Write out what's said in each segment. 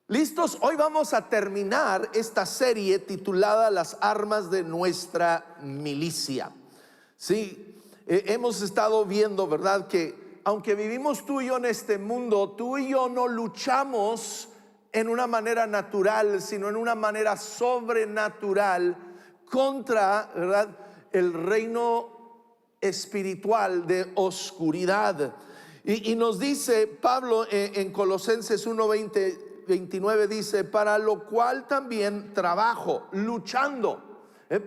¿Listos? Hoy vamos a terminar esta serie titulada Las armas de nuestra milicia. Sí, hemos estado viendo, ¿verdad? Que aunque vivimos tú y yo en este mundo, tú y yo no luchamos en una manera natural, sino en una manera sobrenatural contra, ¿verdad?, el reino espiritual de oscuridad. Y nos dice Pablo en Colosenses 1:29, dice: para lo cual también trabajo, luchando.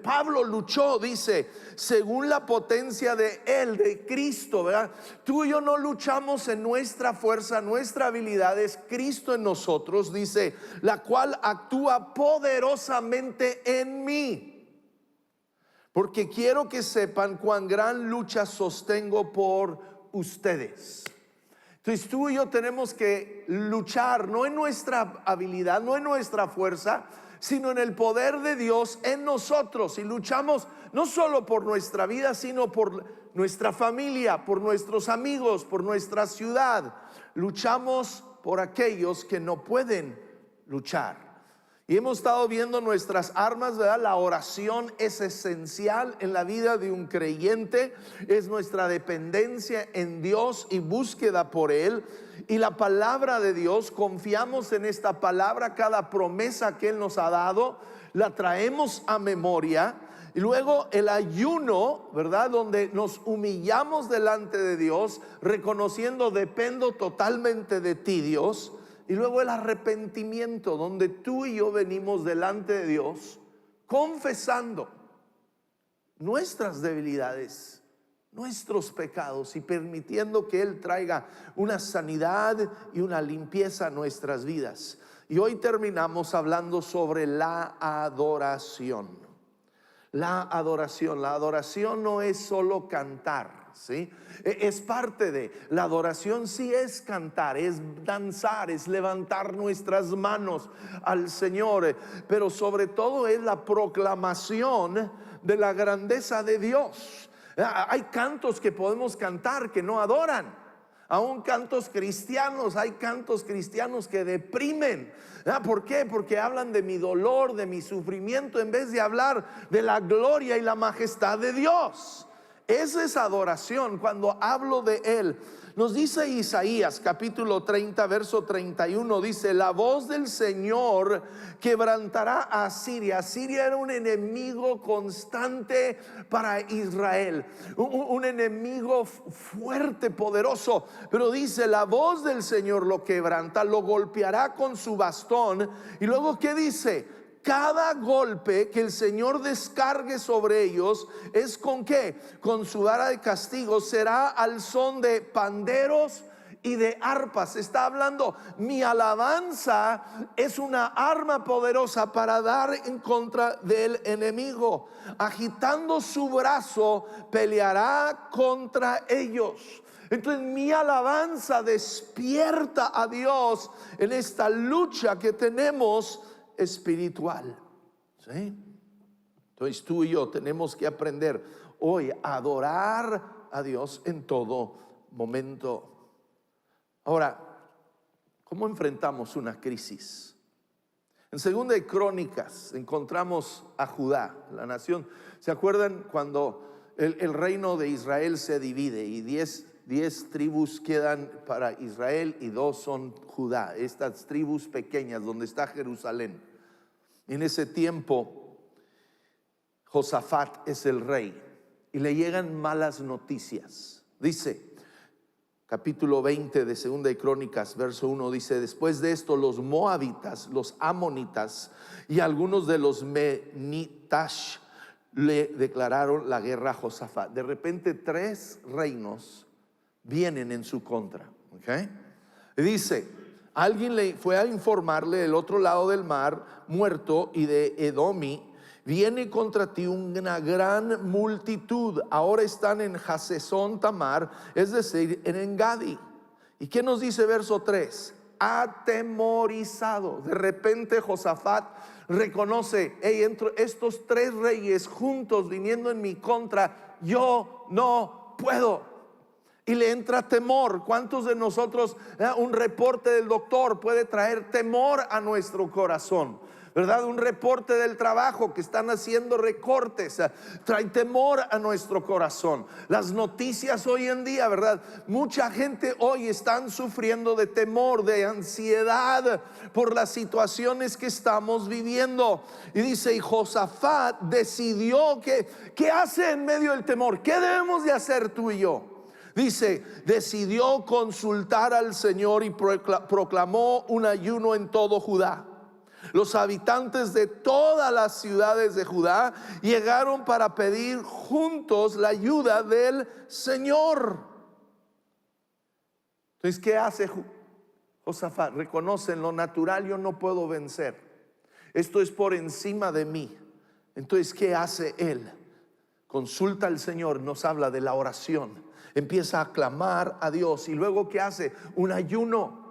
Pablo luchó, dice, según la potencia de él, de Cristo, ¿verdad? Tú y yo no luchamos en nuestra fuerza, nuestra habilidad, es Cristo en nosotros, dice, la cual actúa poderosamente en mí. Porque quiero que sepan cuán gran lucha sostengo por ustedes. Entonces tú y yo tenemos que luchar no en nuestra habilidad, no en nuestra fuerza, sino en el poder de Dios en nosotros. Y luchamos no solo por nuestra vida, sino por nuestra familia, por nuestros amigos, por nuestra ciudad. Luchamos por aquellos que no pueden luchar. Y hemos estado viendo nuestras armas, ¿verdad? La oración es esencial en la vida de un creyente. Es nuestra dependencia en Dios y búsqueda por Él. Y la palabra de Dios, confiamos en esta palabra, cada promesa que Él nos ha dado, la traemos a memoria. Y luego el ayuno, ¿verdad?, donde nos humillamos delante de Dios, reconociendo: dependo totalmente de ti, Dios. Y luego el arrepentimiento, donde tú y yo venimos delante de Dios confesando nuestras debilidades, nuestros pecados, y permitiendo que Él traiga una sanidad y una limpieza a nuestras vidas. Y hoy terminamos hablando sobre la adoración. La adoración no es solo cantar, ¿sí? Es parte de la adoración. Sí, es cantar, es danzar, es levantar nuestras manos al Señor, pero sobre todo es la proclamación de la grandeza de Dios. Hay cantos que podemos cantar que no adoran. Aún cantos cristianos, hay cantos cristianos que deprimen. ¿Por qué? Porque hablan de mi dolor, de mi sufrimiento, en vez de hablar de la gloria y la majestad de Dios. Esa es adoración cuando hablo de Él. Nos dice Isaías capítulo 30 verso 31, dice: la voz del Señor quebrantará a Asiria. Asiria era un enemigo constante para Israel, un enemigo fuerte, poderoso. Pero dice: la voz del Señor lo quebranta, lo golpeará con su bastón. Y luego, ¿qué dice? Cada golpe que el Señor descargue sobre ellos es ¿con qué? Con su vara de castigo. Será al son de panderos y de arpas. Está hablando, mi alabanza es una arma poderosa para dar en contra del enemigo. Agitando su brazo, peleará contra ellos. Entonces mi alabanza despierta a Dios en esta lucha que tenemos espiritual, ¿sí? Entonces tú y yo tenemos que aprender hoy a adorar a Dios en todo momento. Ahora, ¿cómo enfrentamos una crisis? En Segunda de Crónicas encontramos a Judá, la nación. ¿Se acuerdan cuando el reino de Israel se divide y 10 tribus quedan para Israel y 2 son Judá? Estas tribus pequeñas donde está Jerusalén. En ese tiempo Josafat es el rey y le llegan malas noticias. Dice capítulo 20 de Segunda de Crónicas verso 1, dice: después de esto los moabitas, los amonitas y algunos de los menitas le declararon la guerra a Josafat. De repente 3 reinos vienen en su contra, ¿okay? Y dice: alguien le fue a informarle del otro lado del mar muerto y de Edomi: viene contra ti una gran multitud, ahora están en Hasezón Tamar, es decir, en Engadi. ¿Y qué nos dice verso 3? Atemorizado. De repente Josafat reconoce: hey, entre estos 3 reyes juntos viniendo en mi contra, yo no puedo. y le entra temor. ¿Cuántos de nosotros, un reporte del doctor puede traer temor a nuestro corazón? ¿Verdad? Un reporte del trabajo que están haciendo recortes, trae temor a nuestro corazón. Las noticias hoy en día, ¿verdad? Mucha gente hoy están sufriendo de temor, de ansiedad por las situaciones que estamos viviendo. Y dice, y Josafat decidió ¿qué hace en medio del temor? ¿Qué debemos de hacer tú y yo? Dice, decidió consultar al Señor y proclamó un ayuno en todo Judá. Los habitantes de todas las ciudades de Judá llegaron para pedir juntos la ayuda del Señor. Entonces, ¿qué hace Josafat? Reconoce, en lo natural yo no puedo vencer. Esto es por encima de mí. Entonces, ¿qué hace él? Consulta al Señor, nos habla de la oración. Empieza a clamar a Dios. Y luego, ¿qué hace? Un ayuno.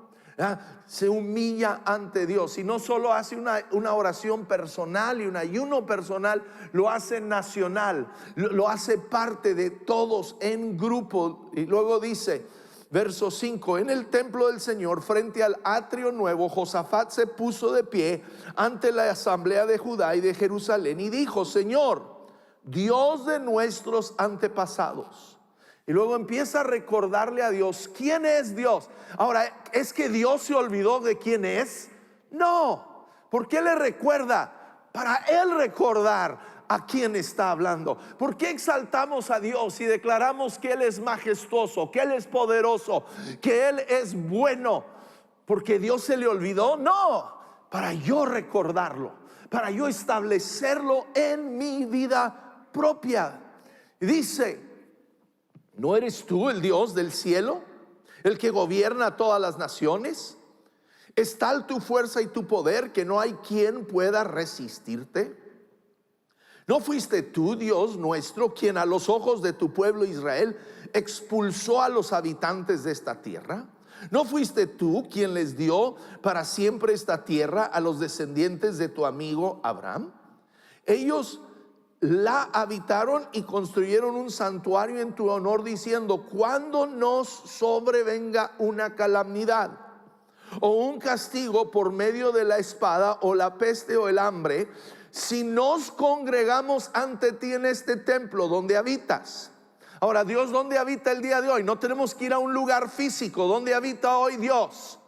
Se humilla ante Dios, y no solo hace una oración personal y un ayuno personal, lo hace nacional, lo hace parte de todos en grupo. Y luego dice, verso 5, en el templo del Señor, frente al atrio nuevo, Josafat se puso de pie ante la asamblea de Judá y de Jerusalén y dijo, Señor, Dios de nuestros antepasados. Y luego empieza a recordarle a Dios quién es Dios. Ahora, ¿es que Dios se olvidó de quién es? No. ¿Por qué le recuerda? Para él recordar a quién está hablando. ¿Por qué exaltamos a Dios y declaramos que Él es majestuoso, que Él es poderoso, que Él es bueno? ¿Porque Dios se le olvidó? No. Para yo recordarlo, para yo establecerlo en mi vida propia. Y dice, ¿no eres tú el Dios del cielo, el que gobierna todas las naciones? ¿Es tal tu fuerza y tu poder que no hay quien pueda resistirte? ¿No fuiste tú, Dios nuestro, quien a los ojos de tu pueblo Israel expulsó a los habitantes de esta tierra? ¿No fuiste tú quien les dio para siempre esta tierra a los descendientes de tu amigo Abraham? Ellos la habitaron y construyeron un santuario en tu honor, diciendo, cuando nos sobrevenga una calamidad o un castigo por medio de la espada o la peste o el hambre, si nos congregamos ante ti en este templo donde habitas. Ahora, Dios, ¿dónde habita el día de hoy? No tenemos que ir a un lugar físico. ¿Dónde habita hoy Dios?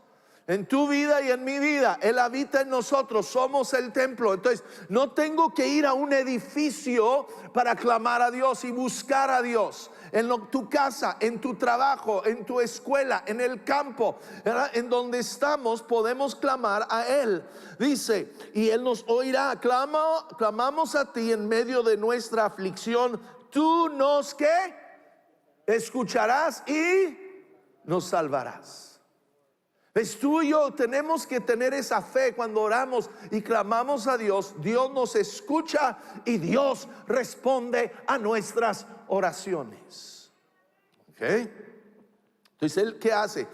En tu vida y en mi vida. Él habita en nosotros, somos el templo. Entonces no tengo que ir a un edificio para clamar a Dios y buscar a Dios. En tu casa, en tu trabajo, en tu escuela, en el campo, ¿verdad? En donde estamos podemos clamar a Él. Dice, y Él nos oirá. Clamamos a ti en medio de nuestra aflicción. Tú nos, ¿qué? Escucharás y nos salvarás. Es tuyo. Tenemos que tener esa fe cuando oramos y clamamos a Dios. Dios nos escucha y Dios responde a nuestras oraciones. ¿Ok? Entonces, ¿él qué hace?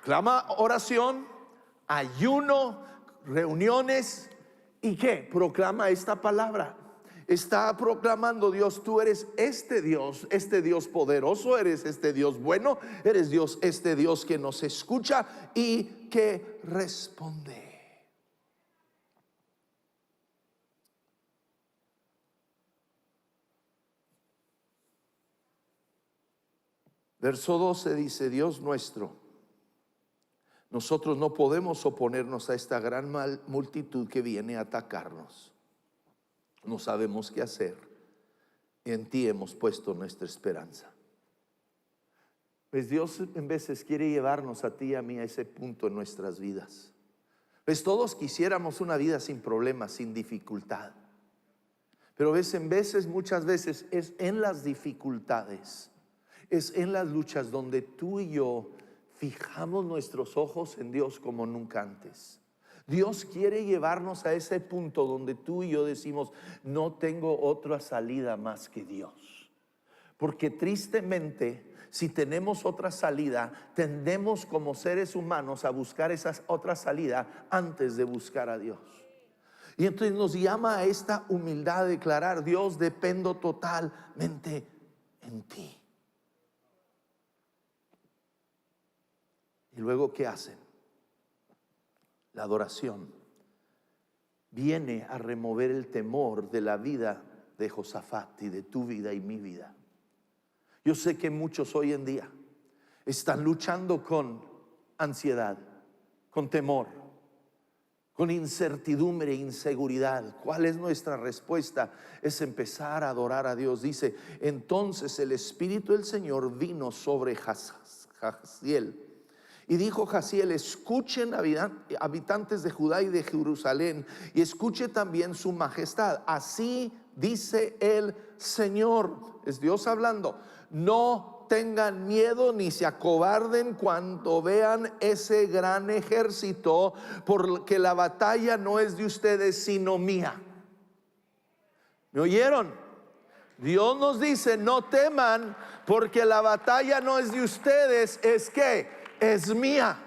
Clama oración, ayuno, reuniones. ¿Y qué? Proclama esta palabra. Está proclamando, Dios, tú eres este Dios poderoso, eres este Dios bueno, eres Dios, este Dios que nos escucha y que responde. Verso 12 dice, Dios nuestro, nosotros no podemos oponernos a esta gran multitud que viene a atacarnos. No sabemos qué hacer. En ti hemos puesto nuestra esperanza. Pues Dios en veces quiere llevarnos a ti y a mí a ese punto en nuestras vidas. Pues todos quisiéramos una vida sin problemas, sin dificultad. Pero muchas veces es en las dificultades, es en las luchas donde tú y yo fijamos nuestros ojos en Dios como nunca antes. Dios quiere llevarnos a ese punto donde tú y yo decimos, no tengo otra salida más que Dios. Porque tristemente, si tenemos otra salida, tendemos como seres humanos a buscar esa otra salida antes de buscar a Dios. Y entonces nos llama a esta humildad de declarar, Dios, dependo totalmente en ti. luego, ¿qué hacen? La adoración viene a remover el temor de la vida de Josafat y de tu vida y mi vida. Yo sé que muchos hoy en día están luchando con ansiedad, con temor, con incertidumbre e inseguridad. ¿Cuál es nuestra respuesta? Es empezar a adorar a Dios. Dice: entonces el Espíritu del Señor vino sobre Jaziel. Y dijo Jaziel: escuchen, habitantes de Judá y de Jerusalén, y escuche también su majestad. Así dice el Señor, es Dios hablando: no tengan miedo ni se acobarden cuando vean ese gran ejército, porque la batalla no es de ustedes sino mía. ¿Me oyeron? Dios nos dice: no teman, porque la batalla no es de ustedes, es que es mía.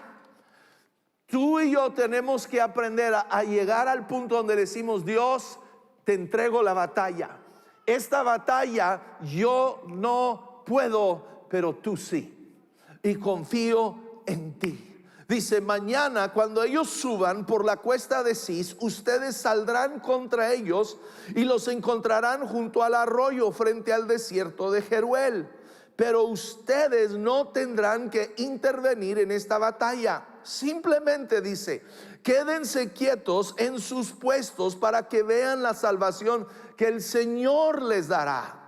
Tú y yo tenemos que aprender a llegar al punto donde decimos: Dios, te entrego la batalla. Esta batalla yo no puedo, pero tú sí, y confío en ti. Dice: mañana, cuando ellos suban por la cuesta de Cis, ustedes saldrán contra ellos y los encontrarán junto al arroyo, frente al desierto de Jeruel. Pero ustedes no tendrán que intervenir en esta batalla. Simplemente dice: quédense quietos en sus puestos para que vean la salvación que el Señor les dará.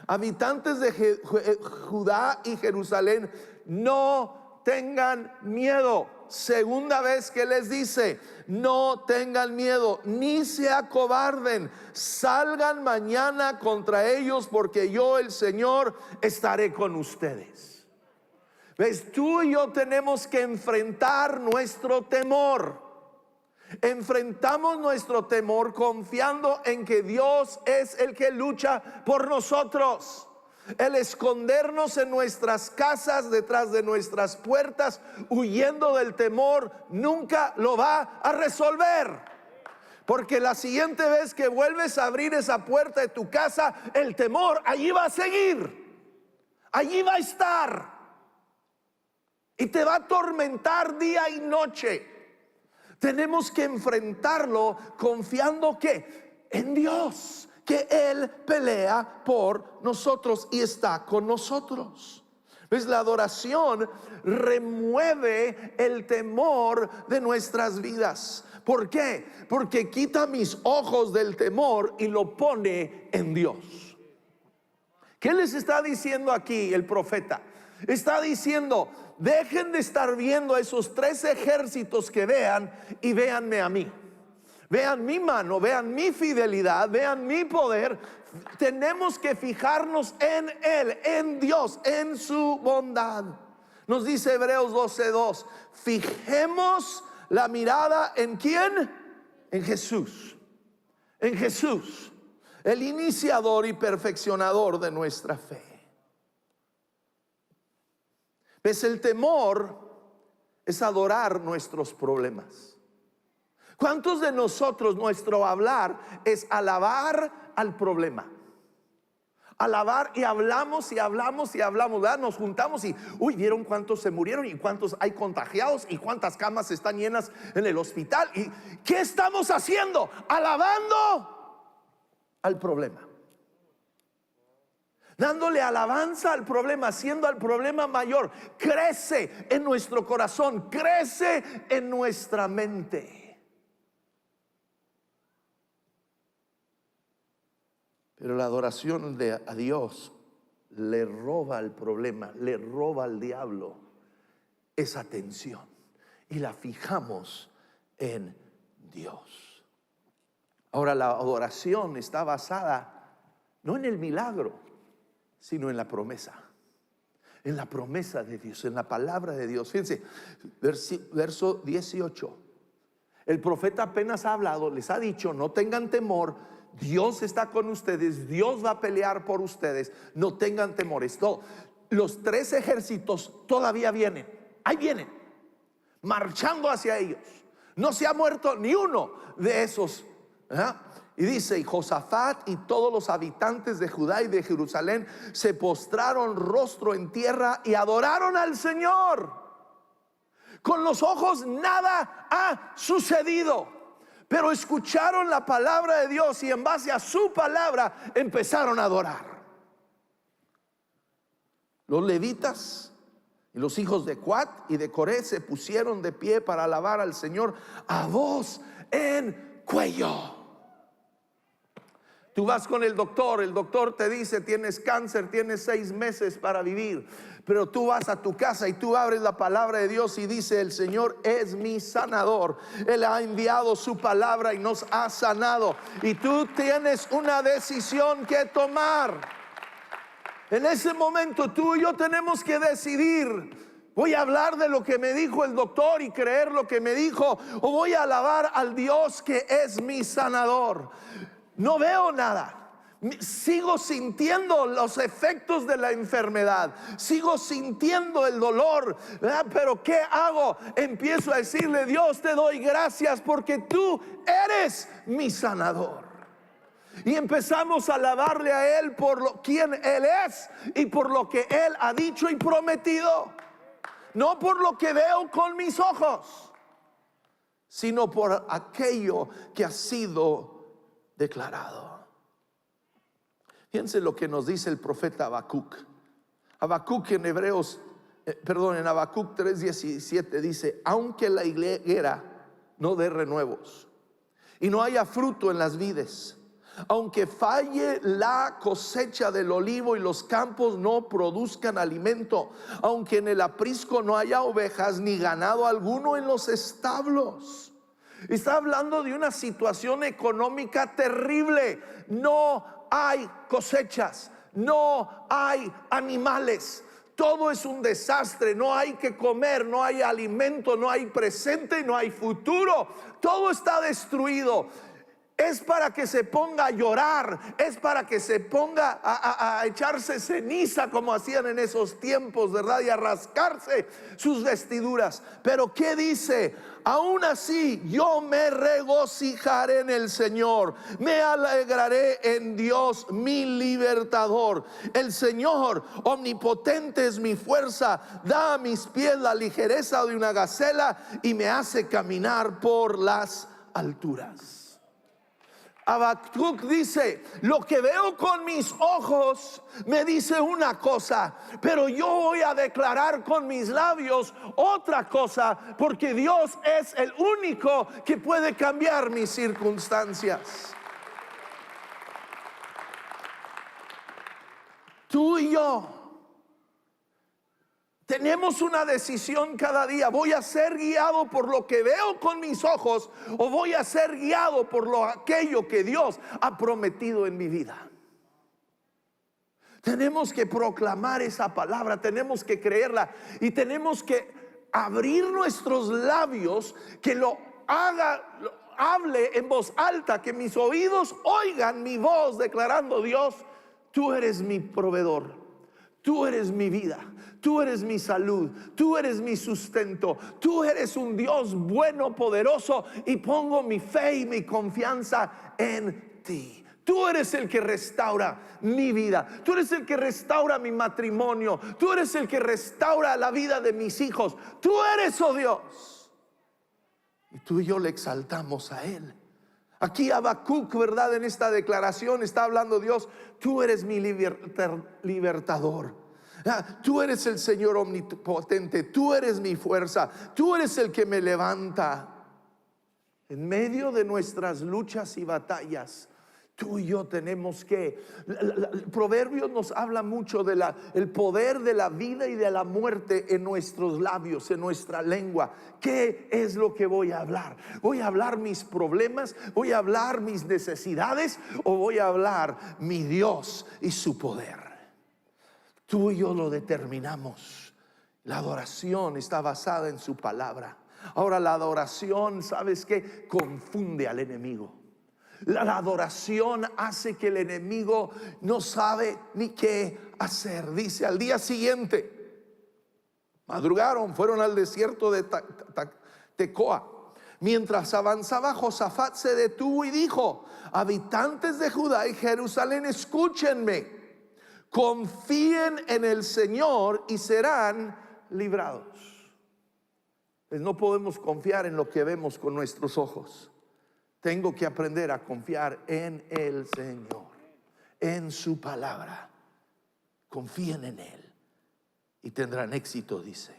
Habitantes de Judá y Jerusalén, no tengan miedo. Segunda vez que les dice: no tengan miedo ni se acobarden. Salgan mañana contra ellos, porque yo, el Señor, estaré con ustedes. ¿Ves? Tú y yo tenemos que enfrentar nuestro temor. Enfrentamos nuestro temor confiando en que Dios es el que lucha por nosotros. El escondernos en nuestras casas, detrás de nuestras puertas, huyendo del temor, nunca lo va a resolver. Porque la siguiente vez que vuelves a abrir esa puerta de tu casa, el temor allí va a seguir, allí va a estar, y te va a atormentar día y noche. Tenemos que enfrentarlo confiando que en Dios, que Él pelea por nosotros y está con nosotros. ¿Ves? La adoración remueve el temor de nuestras vidas. ¿Por qué? Porque quita mis ojos del temor y lo pone en Dios. ¿Qué les está diciendo aquí el profeta? Está diciendo: dejen de estar viendo a esos 3 ejércitos que vean, y véanme a mí. Vean mi mano, vean mi fidelidad, vean mi poder. Tenemos que fijarnos en Él, en Dios, en su bondad. Nos dice Hebreos 12:2: fijemos la mirada ¿en quién? En Jesús. En Jesús, el iniciador y perfeccionador de nuestra fe. ¿Ves? El temor es adorar nuestros problemas. ¿Cuántos de nosotros, nuestro hablar es alabar al problema? Alabar, y hablamos y hablamos y hablamos, ¿verdad? Nos juntamos y ¿vieron cuántos se murieron y cuántos hay contagiados y cuántas camas están llenas en el hospital? ¿Y qué estamos haciendo? Alabando al problema, dándole alabanza al problema, haciendo al problema mayor. Crece en nuestro corazón, crece en nuestra mente. Pero la adoración a Dios le roba al problema, le roba al diablo esa atención, y la fijamos en Dios. Ahora, la adoración está basada no en el milagro, sino en la promesa. En la promesa de Dios, en la palabra de Dios. Fíjense, verso 18. El profeta apenas ha hablado, les ha dicho: no tengan temor, Dios está con ustedes, Dios va a pelear por ustedes, no tengan temor. Los 3 ejércitos todavía vienen, ahí vienen, marchando hacia ellos. No se ha muerto ni uno de esos, ¿verdad? Y dice: y Josafat y todos los habitantes de Judá y de Jerusalén se postraron rostro en tierra y adoraron al Señor Con los ojos nada ha sucedido, pero escucharon la palabra de Dios y en base a su palabra empezaron a adorar. Los levitas y los hijos de Coat y de Coré se pusieron de pie para alabar al Señor a voz en cuello. Tú vas con el doctor te dice: tienes cáncer, tienes 6 meses para vivir. Pero tú vas a tu casa y tú abres la palabra de Dios y dice: el Señor es mi sanador. Él ha enviado su palabra y nos ha sanado. Y tú tienes una decisión que tomar. En ese momento tú y yo tenemos que decidir: voy a hablar de lo que me dijo el doctor y creer lo que me dijo, o voy a alabar al Dios que es mi sanador. No veo nada, sigo sintiendo los efectos de la enfermedad, sigo sintiendo el dolor, ¿verdad? Pero ¿qué hago? Empiezo a decirle: Dios, te doy gracias porque tú eres mi sanador. Y empezamos a alabarle a Él por quien Él es y por lo que Él ha dicho y prometido. No por lo que veo con mis ojos, sino por aquello que ha sido declarado. Fíjense lo que nos dice el profeta Habacuc. Habacuc en en Habacuc 3:17 dice: aunque la higuera no dé renuevos y no haya fruto en las vides, aunque falle la cosecha del olivo y los campos no produzcan alimento, aunque en el aprisco no haya ovejas ni ganado alguno en los establos. Está hablando de una situación económica terrible. No hay cosechas, no hay animales, todo es un desastre. No hay que comer, no hay alimento, no hay presente, no hay futuro. Todo está destruido. Es para que se ponga a llorar, es para que se ponga a echarse ceniza como hacían en esos tiempos, ¿verdad? Y a rascarse sus vestiduras. Pero ¿qué dice? Aún así yo me regocijaré en el Señor, me alegraré en Dios mi libertador. El Señor omnipotente es mi fuerza, da a mis pies la ligereza de una gacela y me hace caminar por las alturas. Habacuc dice: lo que veo con mis ojos me dice una cosa, pero yo voy a declarar con mis labios otra cosa, porque Dios es el único que puede cambiar mis circunstancias. Tú y yo tenemos una decisión cada día: voy a ser guiado por lo que veo con mis ojos, o voy a ser guiado por aquello que Dios ha prometido en mi vida. Tenemos que proclamar esa palabra, tenemos que creerla y tenemos que abrir nuestros labios, que hable en voz alta, que mis oídos oigan mi voz declarando: Dios, tú eres mi proveedor, tú eres mi vida, tú eres mi salud, tú eres mi sustento, tú eres un Dios bueno, poderoso, y pongo mi fe y mi confianza en ti. Tú eres el que restaura mi vida, tú eres el que restaura mi matrimonio, tú eres el que restaura la vida de mis hijos. Tú eres, oh Dios. Y tú y yo le exaltamos a Él. Aquí Habacuc, ¿verdad? En esta declaración está hablando: Dios, tú eres mi libertador. Tú eres el Señor omnipotente, tú eres mi fuerza, tú eres el que me levanta. En medio de nuestras luchas y batallas, tú y yo tenemos que... El Proverbios nos habla mucho de el poder de la vida y de la muerte en nuestros labios, en nuestra lengua. ¿Qué es lo que voy a hablar? ¿Voy a hablar mis problemas? ¿Voy a hablar mis necesidades? ¿O voy a hablar mi Dios y su poder? Tú y yo lo determinamos. La adoración está basada en su palabra. Ahora, la adoración, ¿sabes qué? Confunde al enemigo. La adoración hace que el enemigo no sabe ni qué hacer. Dice: al día siguiente madrugaron, fueron al desierto de Tecoa. Mientras avanzaba, Josafat se detuvo y dijo: habitantes de Judá y Jerusalén, escúchenme. Confíen en el Señor y serán librados. Pues no podemos confiar en lo que vemos con nuestros ojos. Tengo que aprender a confiar en el Señor, en su palabra. Confíen en Él y tendrán éxito, dice.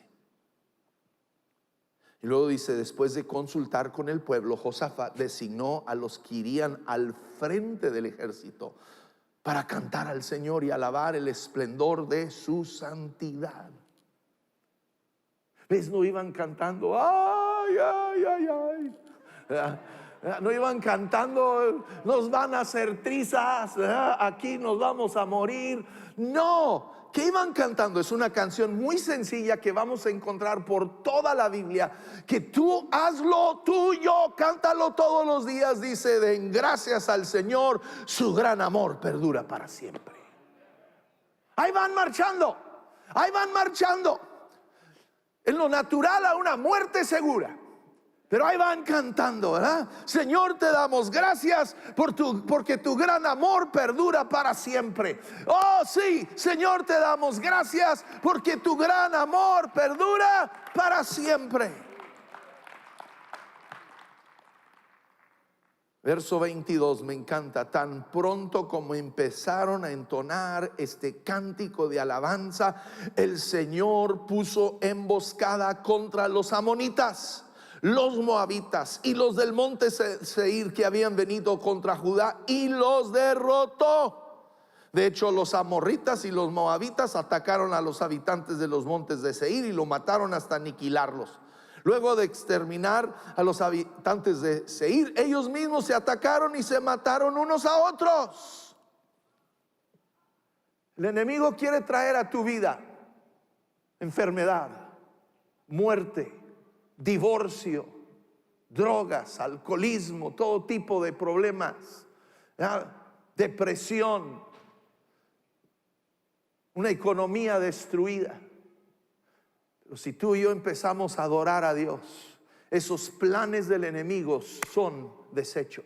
Y luego dice, después de consultar con el pueblo, Josafat designó a los que irían al frente del ejército para cantar al Señor y alabar el esplendor de su santidad. ¿Ves? No iban cantando, ay, ay, ay, ay. No iban cantando, nos van a hacer trizas, aquí nos vamos a morir. No, ¿qué iban cantando? Es una canción muy sencilla que vamos a encontrar por toda la Biblia, que tú hazlo tuyo, cántalo todos los días. Dice, den gracias al Señor, su gran amor perdura para siempre. Ahí van marchando, ahí van marchando. En lo natural a una muerte segura, pero ahí van cantando, ¿verdad? Señor, te damos gracias porque tu gran amor perdura para siempre. Oh sí, Señor, te damos gracias porque tu gran amor perdura para siempre. Verso 22 me encanta. Tan pronto como empezaron a entonar este cántico de alabanza, el Señor puso emboscada contra los amonitas, los moabitas y los del monte Seir que habían venido contra Judá, y los derrotó. De hecho, los amorritas y los moabitas atacaron a los habitantes de los montes de Seir y lo mataron hasta aniquilarlos. Luego de exterminar a los habitantes de Seir, ellos mismos se atacaron y se mataron unos a otros. El enemigo quiere traer a tu vida enfermedad, muerte, divorcio, drogas, alcoholismo, todo tipo de problemas, depresión, una economía destruida. Pero si tú y yo empezamos a adorar a Dios, esos planes del enemigo son desechos.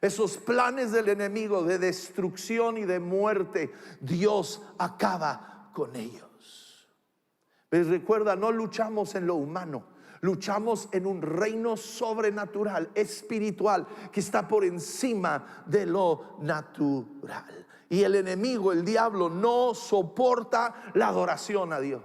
Esos planes del enemigo de destrucción y de muerte, Dios acaba con ellos. ¿Ves? Recuerda, no luchamos en lo humano, luchamos en un reino sobrenatural, espiritual, que está por encima de lo natural. Y el enemigo, el diablo, no soporta la adoración a Dios.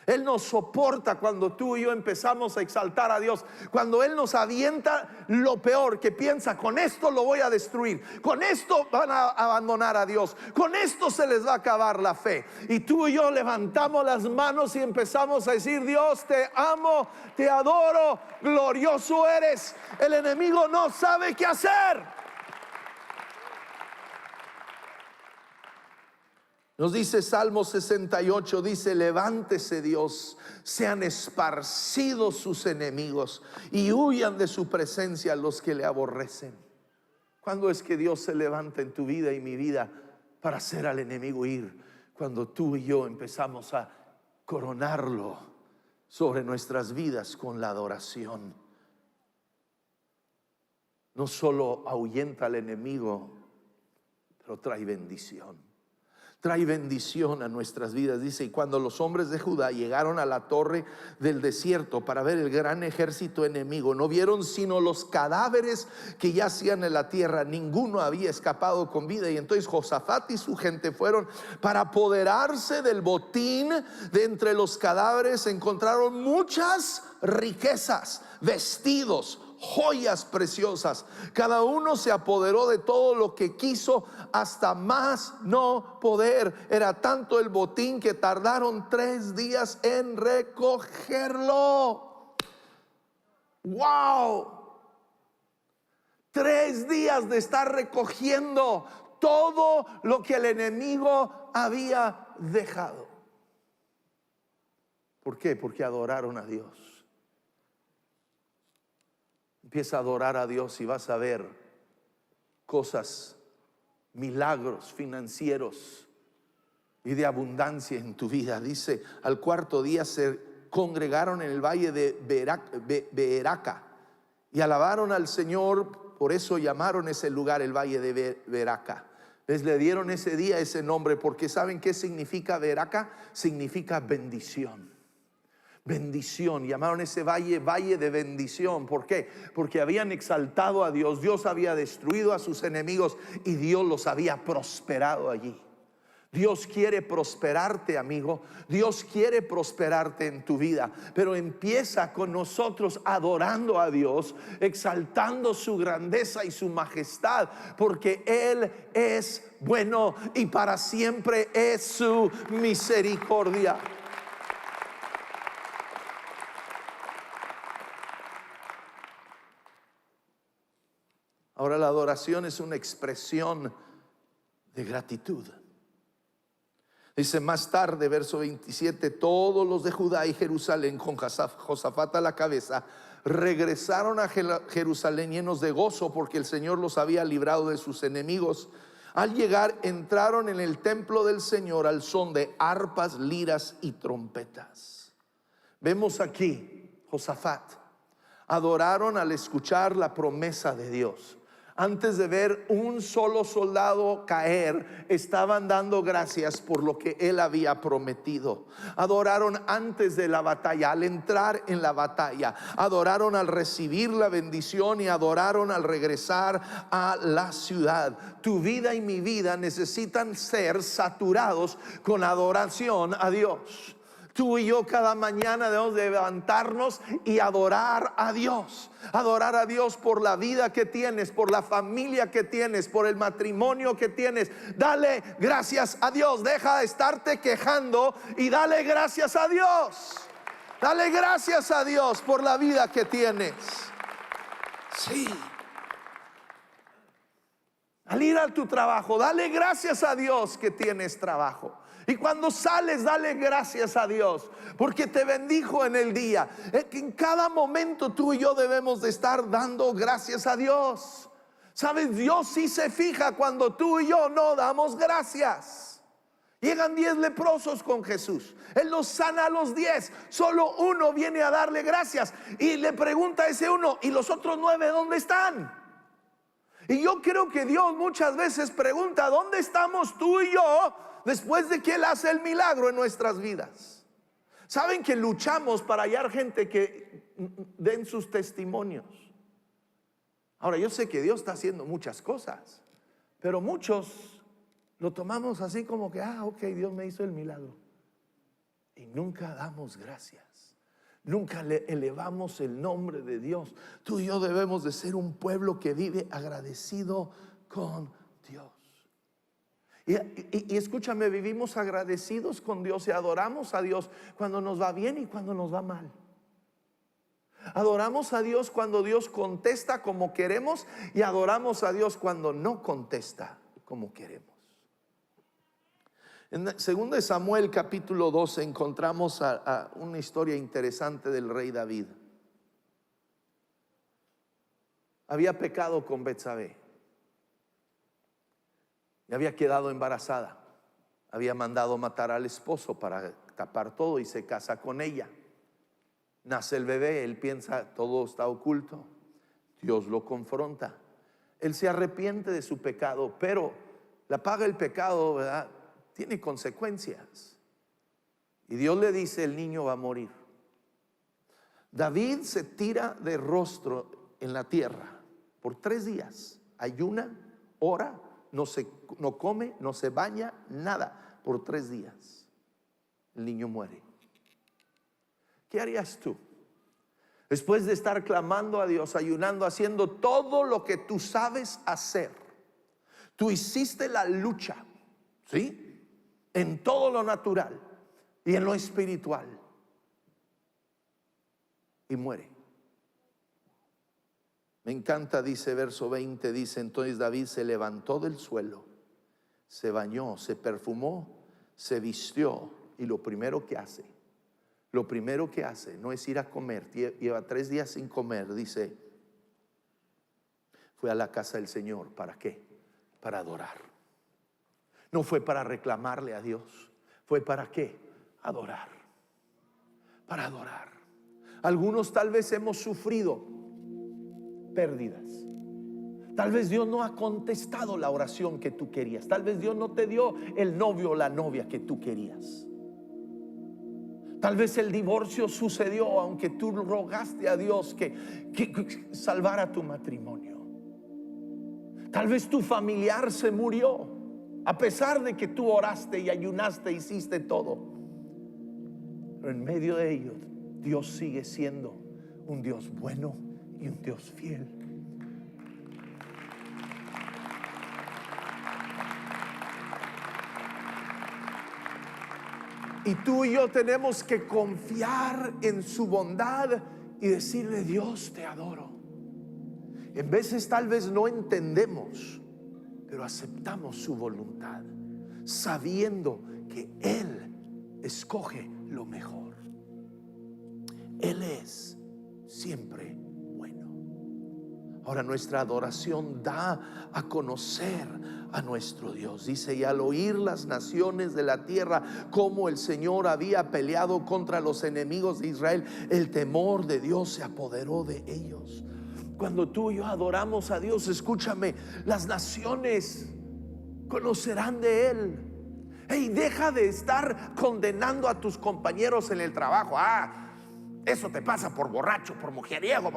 Él no soporta cuando tú y yo empezamos a exaltar a Dios, cuando Él nos avienta lo peor, que piensa, con esto lo voy a destruir, con esto van a abandonar a Dios, con esto se les va a acabar la fe. Y tú y yo levantamos las manos y empezamos a decir, Dios, te amo, te adoro, glorioso eres. El enemigo no sabe qué hacer. Nos dice Salmo 68, dice, levántese Dios, sean esparcidos sus enemigos y huyan de su presencia los que le aborrecen. ¿Cuándo es que Dios se levanta en tu vida y mi vida para hacer al enemigo ir? Cuando tú y yo empezamos a coronarlo sobre nuestras vidas con la adoración. No solo ahuyenta al enemigo, pero trae bendición. Trae bendición a nuestras vidas. Dice, y cuando los hombres de Judá llegaron a la torre del desierto para ver el gran ejército enemigo, no vieron sino los cadáveres que yacían en la tierra. Ninguno había escapado con vida. Y entonces Josafat y su gente fueron para apoderarse del botín. De entre los cadáveres encontraron muchas riquezas, vestidos, joyas preciosas. Cada uno se apoderó de todo lo que quiso hasta más no poder. Era tanto el botín que tardaron 3 días en recogerlo. ¡Wow! 3 días de estar recogiendo todo lo que el enemigo había dejado. ¿Por qué? Porque adoraron a Dios. Empieza a adorar a Dios y vas a ver cosas, milagros financieros y de abundancia en tu vida. Dice, al 4.º día se congregaron en el valle de Beraca y alabaron al Señor. Por eso llamaron ese lugar el valle de Beraca. Le dieron ese día ese nombre porque ¿saben qué significa Beraca? Significa bendición. bendición. Llamaron ese valle, valle de bendición. ¿Por qué? Porque habían exaltado a Dios. Dios había destruido a sus enemigos y Dios los había prosperado allí. Dios quiere prosperarte, amigo. Dios quiere prosperarte en tu vida. Pero empieza con nosotros adorando a Dios, exaltando su grandeza y su majestad, porque Él es bueno y para siempre es su misericordia. Ahora, la adoración es una expresión de gratitud. Dice más tarde, verso 27, todos los de Judá y Jerusalén, con Josafat a la cabeza, regresaron a Jerusalén llenos de gozo, porque el Señor los había librado de sus enemigos. Al llegar, entraron en el templo del Señor al son de arpas, liras y trompetas. Vemos aquí Josafat. Adoraron al escuchar la promesa de Dios. Antes de ver un solo soldado caer, estaban dando gracias por lo que él había prometido. Adoraron antes de la batalla, al entrar en la batalla. Adoraron al recibir la bendición y adoraron al regresar a la ciudad. Tu vida y mi vida necesitan ser saturados con adoración a Dios. Tú y yo cada mañana debemos de levantarnos y adorar a Dios. Adorar a Dios por la vida que tienes, por la familia que tienes, por el matrimonio que tienes. Dale gracias a Dios. Deja de estarte quejando y dale gracias a Dios. Dale gracias a Dios por la vida que tienes. Sí. Al ir a tu trabajo, dale gracias a Dios que tienes trabajo. Y cuando sales, dale gracias a Dios, porque te bendijo en el día. En cada momento tú y yo debemos de estar dando gracias a Dios. ¿Sabes? Dios sí se fija cuando tú y yo no damos gracias. Llegan 10 leprosos con Jesús. Él los sana a los 10. Solo uno viene a darle gracias. Y le pregunta a ese uno, ¿y los otros 9 dónde están? Y yo creo que Dios muchas veces pregunta, ¿dónde estamos tú y yo después de que Él hace el milagro en nuestras vidas? Saben que luchamos para hallar gente que den sus testimonios. Ahora, yo sé que Dios está haciendo muchas cosas, pero muchos lo tomamos así como que, ok, Dios me hizo el milagro. Y nunca damos gracias. Nunca le elevamos el nombre de Dios. Tú y yo debemos de ser un pueblo que vive agradecido con Dios. Y escúchame, vivimos agradecidos con Dios y adoramos a Dios cuando nos va bien y cuando nos va mal. Adoramos a Dios cuando Dios contesta como queremos y adoramos a Dios cuando no contesta como queremos. En 2 Samuel capítulo 12 encontramos a una historia interesante del rey David. Había pecado con Betsabé y había quedado embarazada. Había mandado matar al esposo para tapar todo y se casa con ella. Nace el bebé, él piensa todo está oculto. Dios lo confronta. Él se arrepiente de su pecado, pero la paga el pecado, ¿verdad? Tiene consecuencias. Y Dios le dice, el niño va a morir. David se tira de rostro en la tierra por 3 días. Ayuna, ora, no come, no se baña, nada. Por 3 días. El niño muere. ¿Qué harías tú? Después de estar clamando a Dios, ayunando, haciendo todo lo que tú sabes hacer. Tú hiciste la lucha, ¿sí? En todo lo natural y en lo espiritual. Y muere. Me encanta, dice verso 20, dice, entonces David se levantó del suelo, se bañó, se perfumó, se vistió y lo primero que hace no es ir a comer, lleva 3 días sin comer, dice, fue a la casa del Señor. ¿Para qué? Para adorar. No fue para reclamarle a Dios, fue para qué? Adorar. Para adorar. Algunos tal vez hemos sufrido pérdidas. Tal vez Dios no ha contestado la oración que tú querías. Tal vez Dios no te dio el novio o la novia que tú querías. Tal vez el divorcio sucedió, aunque tú rogaste a Dios que salvara tu matrimonio. Tal vez tu familiar se murió, a pesar de que tú oraste y ayunaste, hiciste todo. Pero en medio de ello, Dios sigue siendo un Dios bueno y un Dios fiel. Y tú y yo tenemos que confiar en su bondad y decirle: Dios, te adoro. En veces tal vez no entendemos, pero aceptamos su voluntad, sabiendo que Él escoge lo mejor. Él es siempre bueno. Ahora nuestra adoración da a conocer a nuestro Dios. Dice: y al oír las naciones de la tierra cómo el Señor había peleado contra los enemigos de Israel, el temor de Dios se apoderó de ellos. Cuando tú y yo adoramos a Dios, escúchame, las naciones conocerán de Él. Hey, deja de estar condenando a tus compañeros en el trabajo. Eso te pasa por borracho, por mujeriego.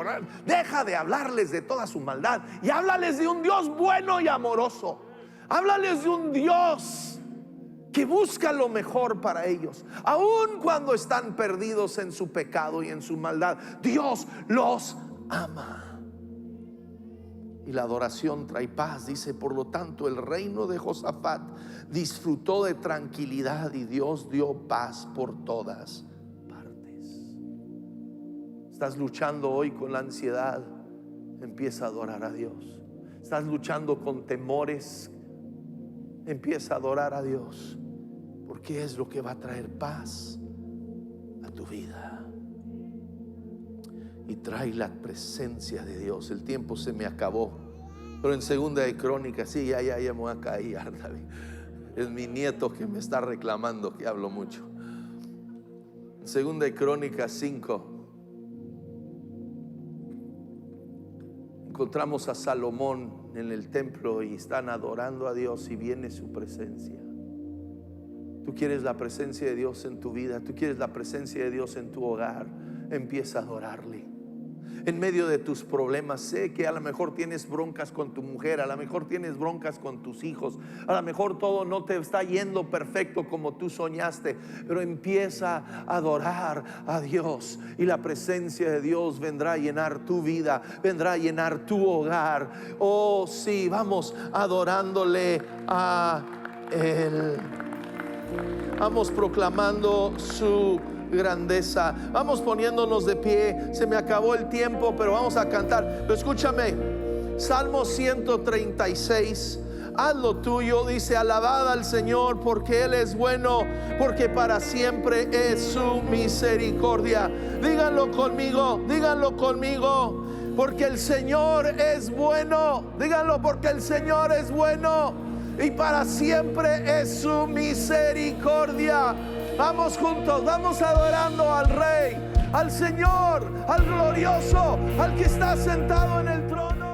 Deja de hablarles de toda su maldad y háblales de un Dios bueno y amoroso. Háblales de un Dios que busca lo mejor para ellos, aun cuando están perdidos en su pecado y en su maldad. Dios los ama. Y la adoración trae paz. Dice: por lo tanto, el reino de Josafat disfrutó de tranquilidad y Dios dio paz por todas partes. Estás luchando hoy con la ansiedad, empieza a adorar a Dios. Estás luchando con temores, empieza a adorar a Dios, porque es lo que va a traer paz a tu vida. Y trae la presencia de Dios. El tiempo se me acabó, pero en Segunda de Crónicas, sí, ya me voy a caer. Es mi nieto que me está reclamando que hablo mucho. En Segunda de Crónicas 5 encontramos a Salomón en el templo y están adorando a Dios y viene su presencia. Tú quieres la presencia de Dios en tu vida, tú quieres la presencia de Dios en tu hogar, empieza a adorarle. En medio de tus problemas, sé que a lo mejor tienes broncas con tu mujer, a lo mejor tienes broncas con tus hijos, a lo mejor todo no te está yendo perfecto como tú soñaste, pero empieza a adorar a Dios y la presencia de Dios vendrá a llenar tu vida, vendrá a llenar tu hogar. Oh sí, vamos adorándole a Él. Vamos proclamando su grandeza. Vamos poniéndonos de pie. Se me acabó el tiempo, pero vamos a cantar. Pero escúchame, Salmo 136. Haz lo tuyo. Dice: alabad al Señor porque Él es bueno, porque para siempre es su misericordia. Díganlo conmigo, díganlo conmigo. Porque el Señor es bueno. Díganlo: porque el Señor es bueno y para siempre es su misericordia. Vamos juntos, vamos adorando al Rey, al Señor, al glorioso, al que está sentado en el trono.